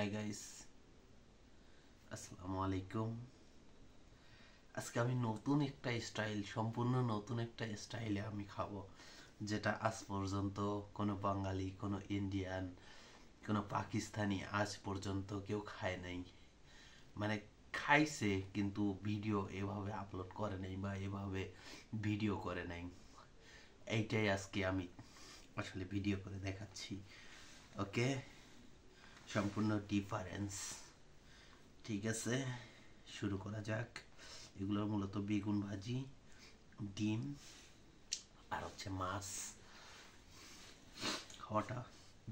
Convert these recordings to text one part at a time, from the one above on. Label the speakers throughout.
Speaker 1: Hi guys, আসসালামু আলাইকুম। আজকে আমি সম্পূর্ণ নতুন একটা স্টাইলে আমি খাবো, যেটা আজ পর্যন্ত কোনো বাঙালি, কোনো ইন্ডিয়ান, কোনো পাকিস্তানি আজ পর্যন্ত কেউ খায় নাই। মানে খাইছে কিন্তু ভিডিও এভাবে আপলোড করে নাই বা এভাবে ভিডিও করে নাই। এইটাই আজকে আমি আসলে ভিডিও করে দেখাচ্ছি। ওকে, সম্পূর্ণ ডিফারেন্স। ঠিক আছে, শুরু করা যাক। এগুলো মূলত বেগুন ভাজি, ডিম আর হচ্ছে মাছ। খাওয়াটা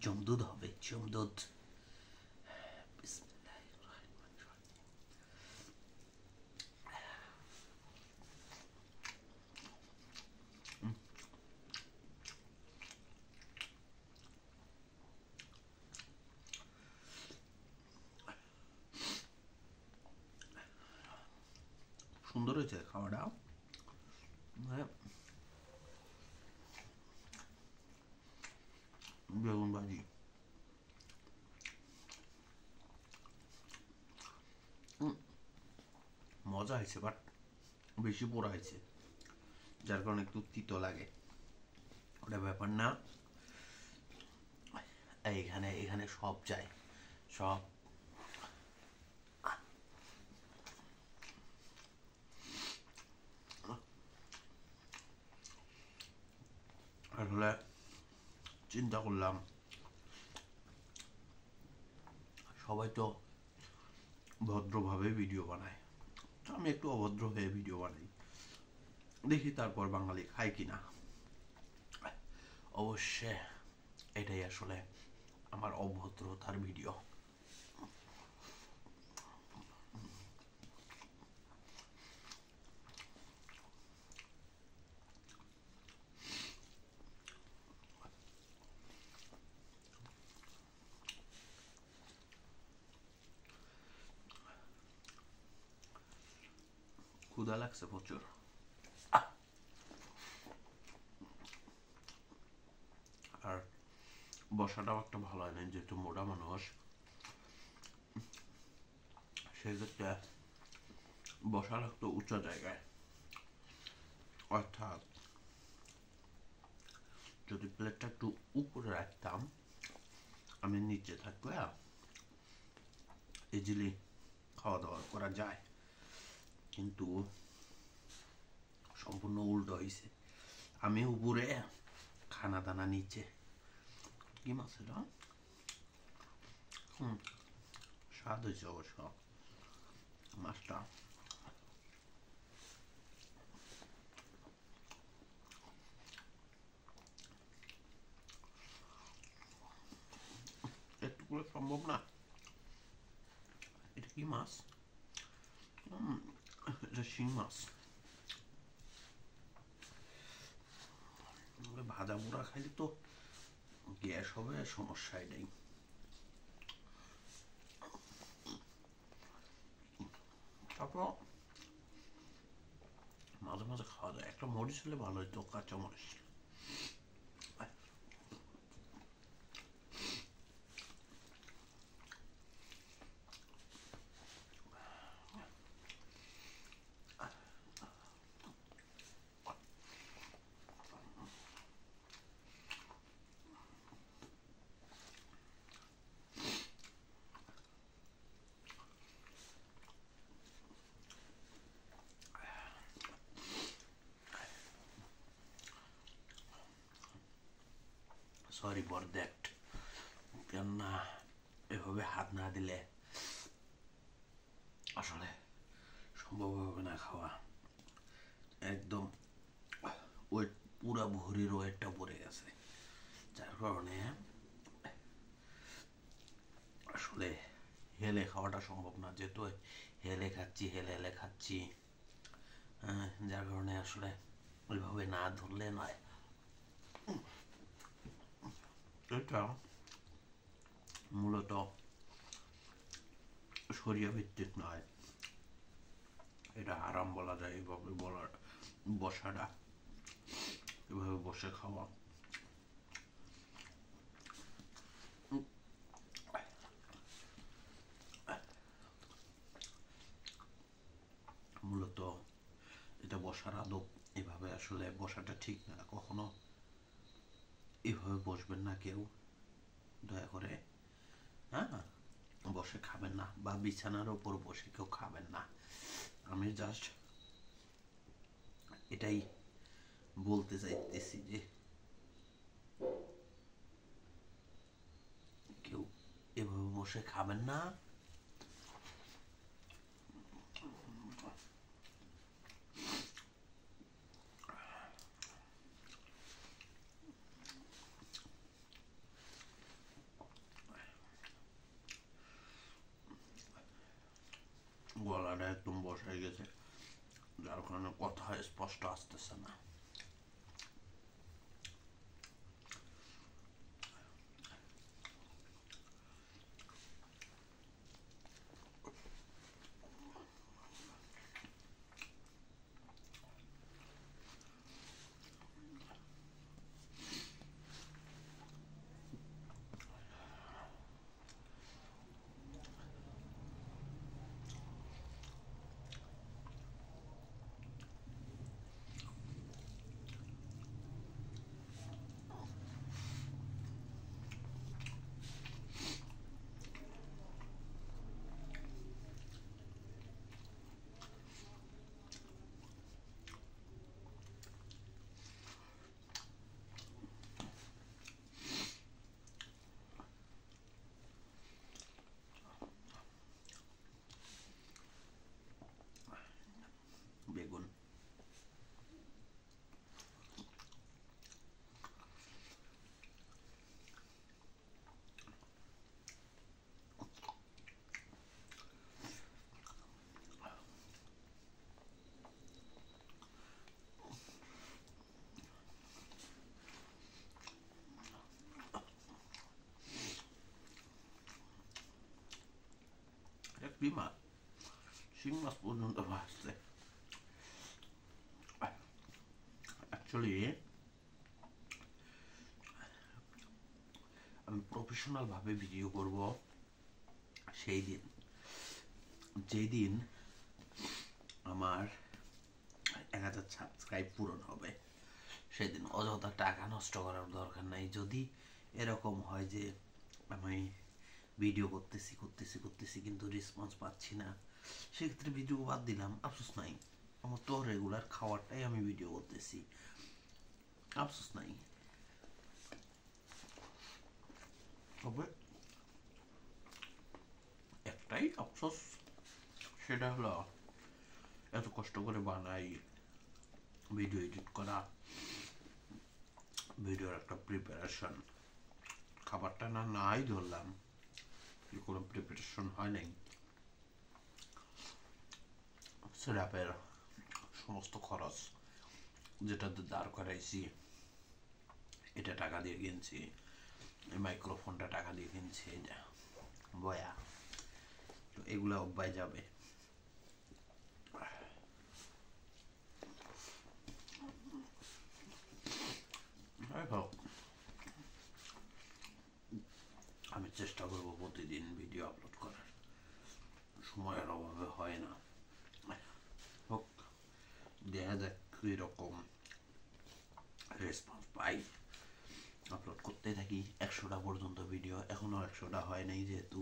Speaker 1: জমদুদ হবে, জমদুদ। সুন্দর হয়েছে খাওয়াটা। বেগুন ভাজি মজা হয়েছে, বাট বেশি পোড়া হয়েছে, যার কারণে একটু তিতো লাগে। ওটা ব্যাপার না। এখানে এখানে সব যায়, সব। আসলে চিন্তা করলাম, সবাই তো ভদ্রভাবে ভিডিও বানায়, তো আমি একটু অভদ্র হয়ে ভিডিও বানাই, দেখি তারপর বাঙালি খায় কিনা। অবশ্যই এটাই আসলে আমার অভদ্রতার ভিডিও। ক্ষুধা লাগছে প্রচুর। আর বসাটাও একটা ভালো হয় না, যেহেতু মোটা মানুষ, সেক্ষেত্রে বসা লাগতো উঁচা জায়গায়। অর্থাৎ যদি প্লেটটা একটু উপরে রাখতাম, আমি নিচে থাকলে ইজিলি খাওয়া দাওয়া করা যায়, কিন্তু সম্পূর্ণ উল্টো হয়েছে। আমি উপরে, খানা দানা নিচে। কি মাছ এটা? স্বাদ হয়েছে অবশ্য মাছটা। একটু করে সম্ভব না। এটা কি মাছ? এটা শিং মাছ। ভাজা পোড়া খাইলে তো গ্যাস হবে, সমস্যা এটাই। তারপর মাঝে মাঝে খাওয়া যায়, একটা মরিচ হলে ভালো হইতো, কাঁচা মরিচ। Sorry for that. কেননা এভাবে হাত না দিলে আসলে সম্ভব হবে না খাওয়া। একদম ওয়েট, পুরা ভরির ওয়েটটা পড়ে গেছে, যার কারণে আসলে হেলে খাওয়াটা সম্ভব না। যেহেতু হেলে খাচ্ছি, হেলে হেলে খাচ্ছি, যার কারণে আসলে ওইভাবে না ধরলে নয়। এটা মূলত শরিয়া ভিত্তিক নয়, এটা আরাম বলা যায়। এভাবে বলার, বসাটা এভাবে বসে খাওয়া আর আদব এভাবে আসলে বসাটা ঠিক না, কখনো এভাবে বসবেন না কেউ, দয়া করে। হ্যাঁ, বসে খাবেন না, বা বিছানার ওপর বসে কেউ খাবেন না। আমি জাস্ট এটাই বলতে চাইতেছি যে কেউ এভাবে বসে খাবেন না। গলাটা একদম বসাই গেছে, যার কারণে কথা স্পষ্ট আসতেছে না। বেগুন একটি মাছ, শিং মাছ পর্যন্ত ভাসছে। অ্যাকচুয়ালি আমি প্রফেশনাল ভাবে ভিডিও করব সেই দিন, যেই দিন আমার 1000 সাবস্ক্রাইব পূরণ হবে, সেদিন। অযথা টাকা নষ্ট করার দরকার নাই। যদি এরকম হয় যে আমি ভিডিও করতেছি করতেছি করতেছি কিন্তু রেসপন্স পাচ্ছি না, সেক্ষেত্রে ভিডিও বাদ দিলাম, আফসোস নাই। আমার তো রেগুলার খাওয়ারটাই আমি ভিডিও করতেছি, আফসোস নাই। তবে একটাই আফসোস, সেটা হলো এত কষ্ট করে বানাই, ভিডিও এডিট করা, ভিডিওর একটা প্রিপারেশন, খাবারটা না নাই ধরলাম, কোনো প্রিপারেশন হয় নাই। সিরাপের সমস্ত খরচ যেটাতে দাঁড় করাইছি, এটা টাকা দিয়ে কিনছি, এই মাইক্রোফোনটা টাকা দিয়ে কিনছি, এটা বয়া, তো এগুলো অব্যায় যাবে। আমি চেষ্টা করবো প্রতিদিন ভিডিও আপলোড করার, সময়ের অভাবে হয় না। হোক, দেখা যাক কিরকম রেসপন্স পাই। আপলোড করতে থাকি 100টা পর্যন্ত ভিডিও, এখনো 100টা হয় নাই যেহেতু।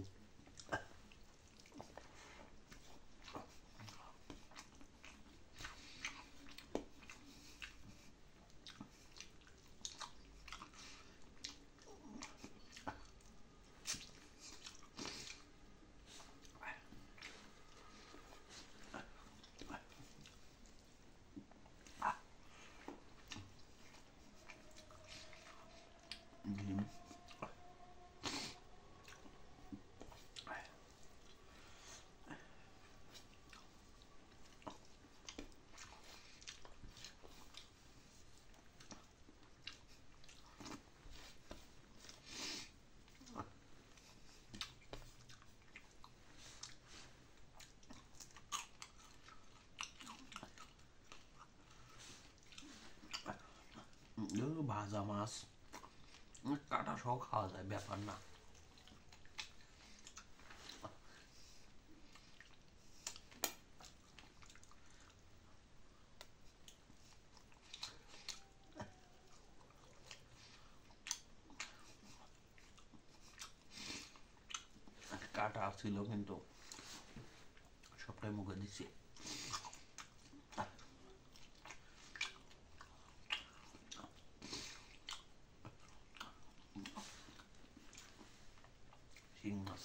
Speaker 1: ভাজা মাছ কাটা সহ খাওয়া যায়, ব্যাপার না। কাটা ছিল কিন্তু সবটাই মুখে দিচ্ছি। শিং মাছ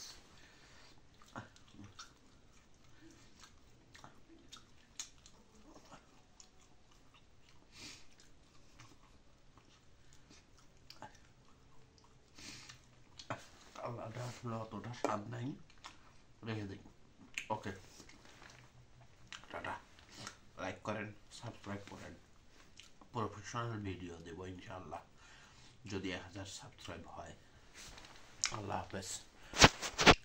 Speaker 1: কালাটা আসলে অতটা স্বাদ নাই, রেখে দিই। ওকে, টাটা। লাইক করেন, সাবস্ক্রাইব করেন, প্রফেশনাল ভিডিও দেবো ইনশাল্লাহ যদি 1000 সাবস্ক্রাইব হয়। আল্লাহ হাফেজ।